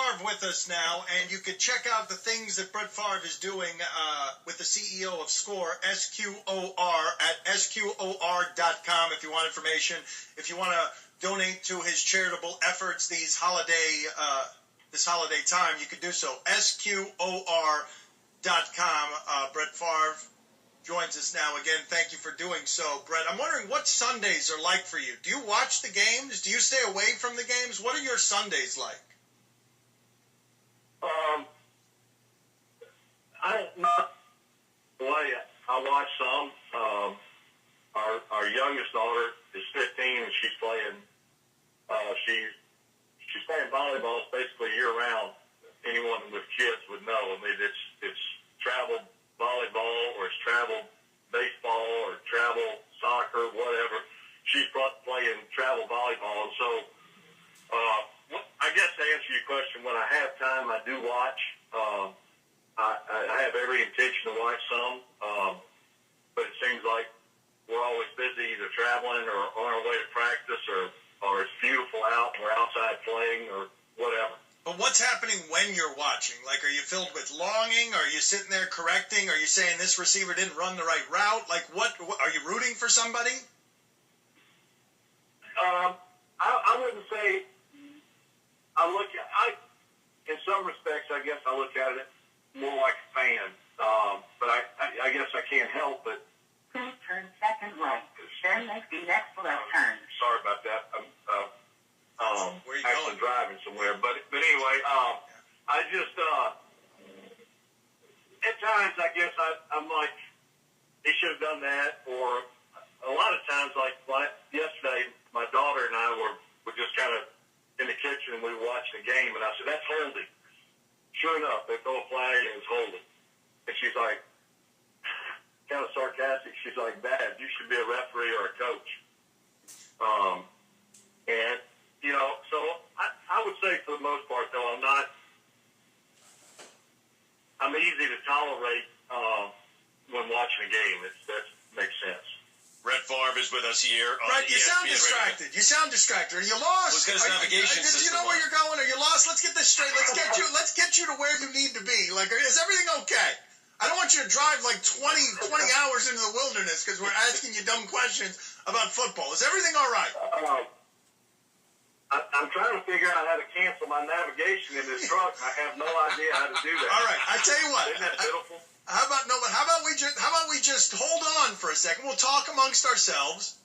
Favre with us now, and you can check out the things that Brett Favre is doing with the CEO of Score, SQOR, at SQOR.com if you want information. If you want to donate to his charitable efforts this holiday time, you can do so. SQOR.com. Brett Favre joins us now again. Thank you for doing so, Brett. I'm wondering what Sundays are like for you. Do you watch the games? Do you stay away from the games? What are your Sundays like? I watch some. Our youngest daughter is 15 and she's playing. She's playing volleyball basically year round. Anyone with kids would know. I mean, it's travel volleyball or it's travel baseball or travel soccer, whatever. She's playing travel volleyball. So I guess to answer your question, when I have time, I do watch. I have every intention to watch some, but it seems like we're always busy either traveling or on our way to practice or it's beautiful out and we're outside playing or whatever. But what's happening when you're watching? Like, are you filled with longing? Are you sitting there correcting? Are you saying this receiver didn't run the right route? Like, what are you rooting for somebody? I wouldn't say in some respects, I guess I look at it more like a fan. But I guess I can't help but. Please turn second right. Then make the next left turn. Sorry about that. Where are you actually going? Driving somewhere. But anyway, I just at times I guess I'm like, he should have done that. Or a lot of times, like yesterday, my daughter and I were just kind of in the kitchen and we were watching the game, and I said, "That's holding." Sure enough, they throw a flag and it was holding. And she's like, kind of sarcastic. She's like, "Dad, you should be a referee or a coach." And you know, so I would say for the most part, though, I'm easy to tolerate when watching a game. That makes sense. Brett Favre is with us here. Brett, you sound distracted. You sound distracted. Are you lost? Let's get his navigation Do you system know where on. you're going? Are you lost? Let's get this straight. Let's get you to where you need to be. Like, is everything okay? I don't want you to drive like 20 hours into the wilderness because we're asking you dumb questions about football. Is everything all right? I'm trying to figure out how to cancel my navigation in this truck. I have no idea how to do that. All right, I tell you what. Isn't that pitiful? How about we just hold on for a second? We'll talk amongst ourselves.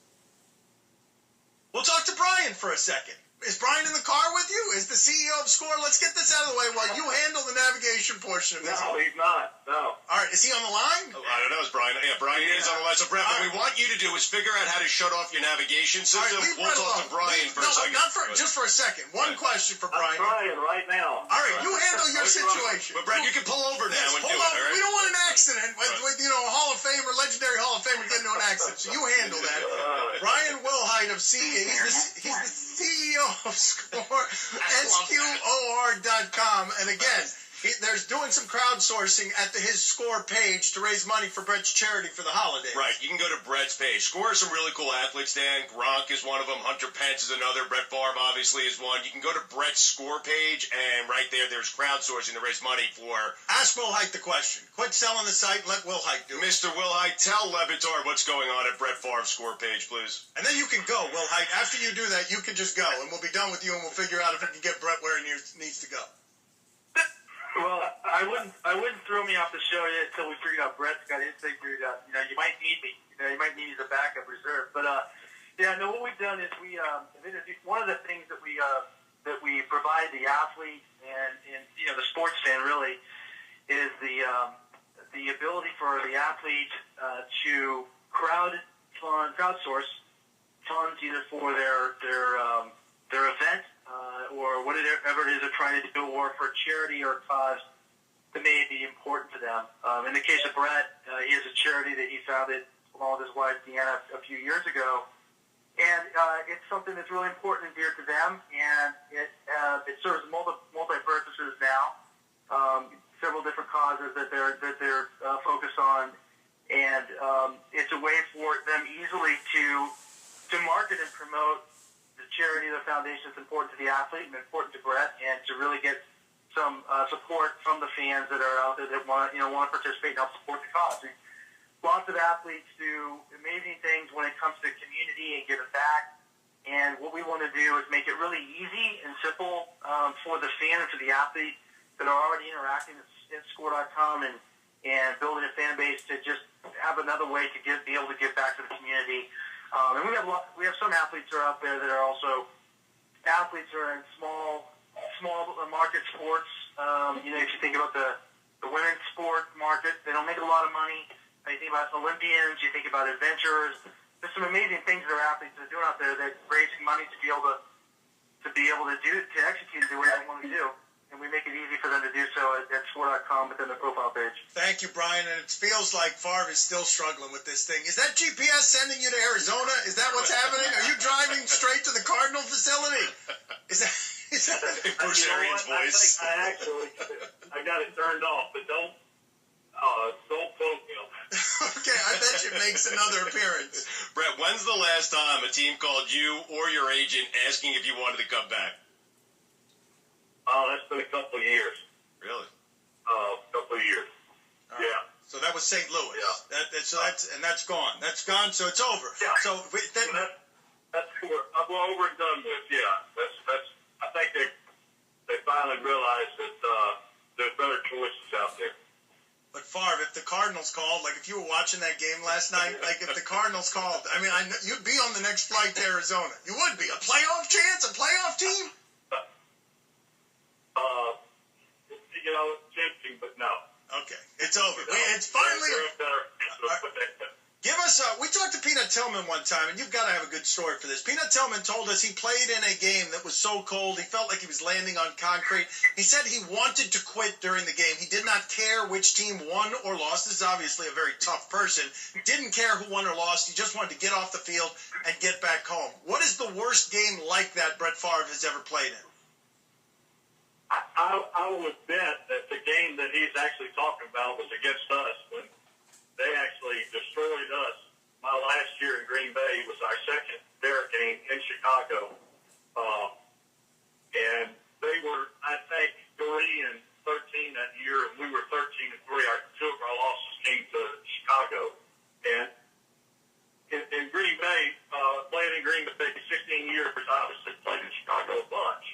We'll talk to Brian for a second. Is Brian in the car with you? Is the CEO of Score? Let's get this out of the way while you handle the navigation portion of this. No, he's not. No. All right, is he on the line? Oh, I don't know. It's Brian. Yeah, Brian is on the line. So, Brett, what we want you to do is figure out how to shut off your navigation system. All right, we'll talk to Brian for a second. Just for a second. One question for Brian. I'm trying right now. All right, you handle your situation. But, Brett, you can pull over now and do it, all right? We don't want an accident with a Hall of Famer, legendary Hall of Famer getting into an accident. So you handle that. Brian Wilhite of he's the CEO of Score, SQOR.com. And again, there's doing some crowdsourcing at his Score page to raise money for Brett's charity for the holidays. Right. You can go to Brett's page. Score has some really cool athletes, Dan. Gronk is one of them. Hunter Pence is another. Brett Favre obviously is one. You can go to Brett's Score page, and right there's crowdsourcing to raise money for... Ask Wilhite the question. Quit selling the site and let Wilhite do it. Mr. Wilhite, tell Lebatard what's going on at Brett Favre's Score page, please. And then you can go, Wilhite. After you do that, you can just go, and we'll be done with you, and we'll figure out if we can get Brett where he needs to go. Well, I wouldn't throw me off the show yet until we figured out Brett's got his thing figured out. You know, you might need me. You know, you might need me as a backup reserve. But what we've done is we one of the things that we provide the athlete and the sports fan really is the ability for the athlete to crowdsource funds either for their event. Or whatever it is they're trying to do, or for charity or cause that may be important to them. In the case of Brett, he has a charity that he founded along with his wife, Deanna, a few years ago. And it's something that's really important and dear to them, and it serves multi-purposes now. Several different causes that they're focused on, and it's a way for them easily to market and promote the charity, the foundation is important to the athlete and important to Brett, and to really get some support from the fans that are out there that want to participate and help support the cause. Lots of athletes do amazing things when it comes to community and giving back. And what we want to do is make it really easy and simple for the fan and for the athlete that are already interacting at Score.com and building a fan base to just have another way to be able to give back to the community. And we have some athletes that are out there that are also athletes that are in small market sports. If you think about the women's sport market, they don't make a lot of money. You think about Olympians, you think about adventurers. There's some amazing things that our athletes are doing out there that raising money to be able to execute and do what they want to do. And we make it easy for them to do so at Score.com within the profile page. Thank you, Brian. And it feels like Favre is still struggling with this thing. Is that GPS sending you to Arizona? Is that what's happening? Are you driving straight to the Cardinal facility? Is that Bruce Arians' voice? I got it turned off, but don't quote me on that. Okay, I bet you makes another appearance. Brett, when's the last time a team called you or your agent asking if you wanted to come back? That's been a couple of years. Really? A couple of years. Right. Yeah. So that was St. Louis. Yeah. That's gone. That's gone. So it's over. Yeah. So that's over and done with. Yeah. That's. I think they finally realized that there's better choices out there. But Favre, if the Cardinals called, like if you were watching that game last night, like if the Cardinals called, I mean, you'd be on the next flight to Arizona. You would be. A playoff chance? A playoff team? Tempting, but no. Okay, it's over. It's finally. Give us we talked to Peanut Tillman one time, and you've got to have a good story for this. Peanut Tillman told us he played in a game that was so cold he felt like he was landing on concrete. He said he wanted to quit during the game. He did not care which team won or lost. This is obviously a very tough person. Didn't care who won or lost. He just wanted to get off the field and get back home. What is the worst game like that Brett Favre has ever played in? I would bet that the game that he's actually talking about was against us when they actually destroyed us. My last year in Green Bay was our second hurricane in Chicago. And they were, I think, 3-13 that year, and we were 13-3. Two of our losses came to Chicago. And in Green Bay, playing in Green Bay 16 years, obviously played in Chicago a bunch.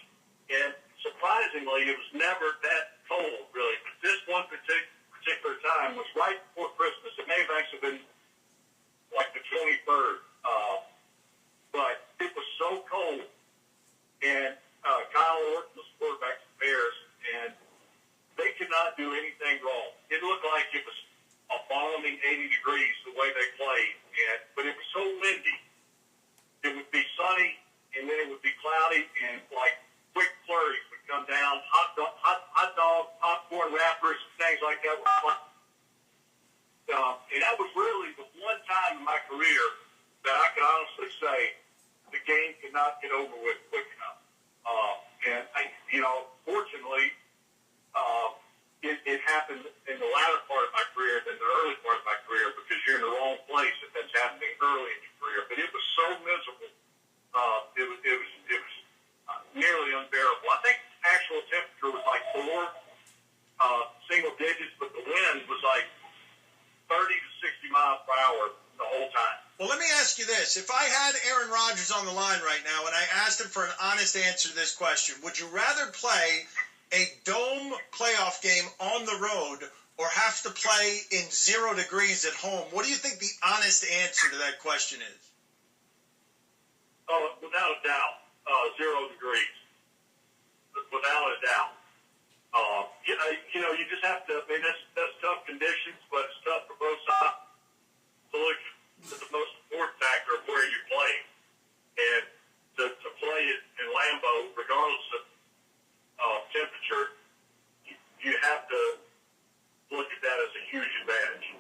And surprisingly, it was never that cold, really. But this one particular time was right before Christmas. It may have actually been like the 23rd. But it was so cold. And Kyle Orton was quarterback for the Bears, and they could not do anything wrong. It looked like it was a balmy 80 degrees the way they played. But it was so windy. It would be sunny, and then it would be cloudy, and like quick flurries would come down, hot dog, popcorn wrappers, things like that. And that was really the one time in my career that I can honestly say the game could not get over with quick enough. Fortunately, it happened in the latter part of my career than the early part of my career because you're in the wrong place if that's happening early in your career. But it was so miserable. It was nearly unbearable. I think actual temperature was like 4 single digits, but the wind was like 30 to 60 miles per hour the whole time. Well, let me ask you this. If I had Aaron Rodgers on the line right now and I asked him for an honest answer to this question, would you rather play a dome playoff game on the road or have to play in 0 degrees at home? What do you think the honest answer to that question is? Oh, without a doubt, 0 degrees. Without a doubt. You just have to, that's tough conditions, but it's tough for both sides. So look, the most important factor of where you play. And to play it in Lambeau, regardless of temperature, you have to look at that as a huge advantage.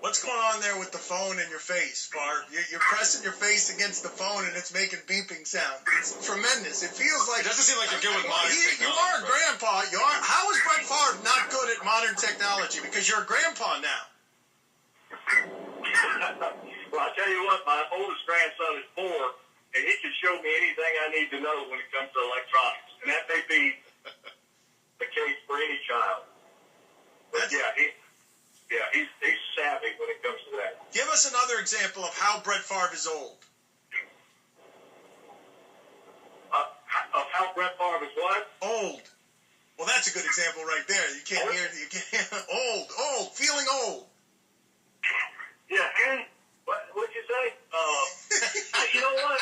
What's going on there with the phone in your face, Favre? You're pressing your face against the phone and it's making beeping sound. It's tremendous. It feels like... It doesn't seem like you're good with modern technology. You are a grandpa. You are. How is Brett Favre not good at modern technology? Because you're a grandpa now. Well, I'll tell you what, my oldest grandson is 4, and he can show me anything I need to know when it comes to electronics. And that may be example of how Brett Favre is old. Of how Brett Favre is what? Old. Well, that's a good example right there. You can't hear it. You can't. Old. Feeling old. Yeah, and what'd you say? You know what?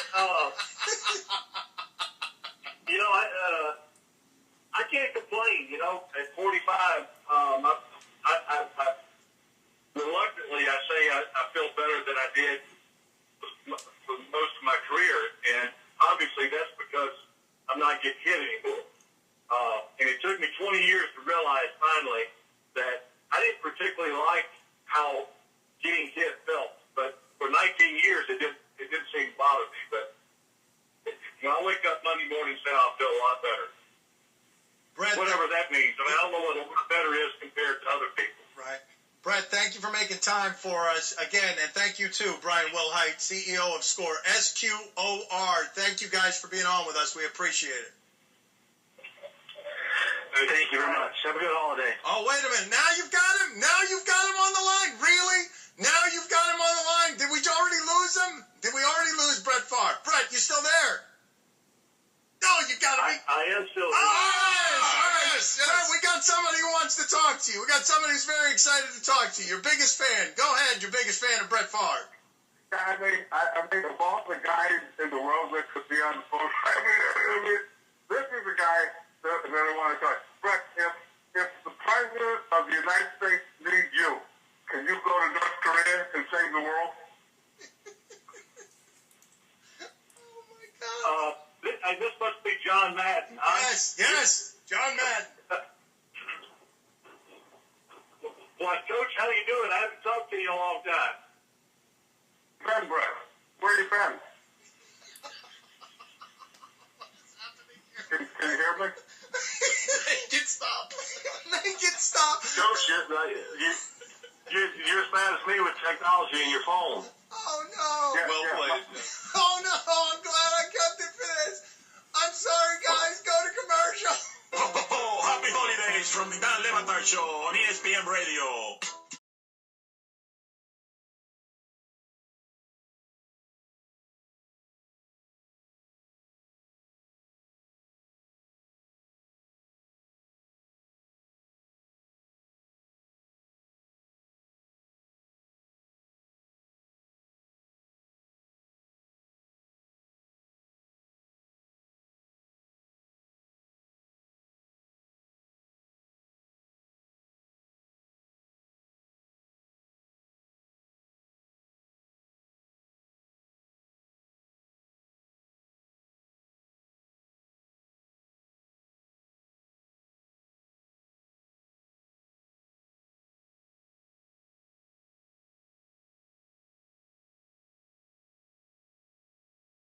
I can't complain. At 45, reluctantly, I say I feel better than I did for most of my career, and obviously that's because I'm not getting hit anymore. And it took me 20 years to realize finally that I didn't particularly like how getting hit felt, but for 19 years it didn't seem to bother me. But when I wake up Monday mornings now, I feel a lot better. Brett, whatever that means. I mean, I don't know what a lot better is compared to other people. Right. Brett, thank you for making time for us again, and thank you too, Brian Wilhite, CEO of SCOR, SQOR. Thank you guys for being on with us. We appreciate it. Thank you very much. Have a good holiday. Oh, wait a minute. Now you've got him? Now you've got him on the line? Really? Now you've got him on the line? Did we already lose him? Did we already lose Brett Favre? Brett, you still there? No, you got to be. I am still Oh, here. yes. Brett, we got somebody who wants to talk to you. We got somebody who's very excited to talk to you. Your biggest fan. Go ahead, your biggest fan of Brett Favre. I think of all the guys in the world that could be on the phone, this is the guy that I want to talk. Brett, if the president of the United States needs you, can you go to North Korea and save the world? Oh, my God. This must be John Madden. Yes, John Madden. Well, Coach, how you doing? I haven't talked to you in a long time. Ben, Brett, where you been? Can you hear me? Make it stop. Make it stop. Coach, you're as bad as me with technology in your phone. Oh, no. Well played. Oh, no. I'm glad I kept it for this. I'm sorry, guys. Go to commercial. Happy holidays from the Dan Lebatard Show on ESPN Radio.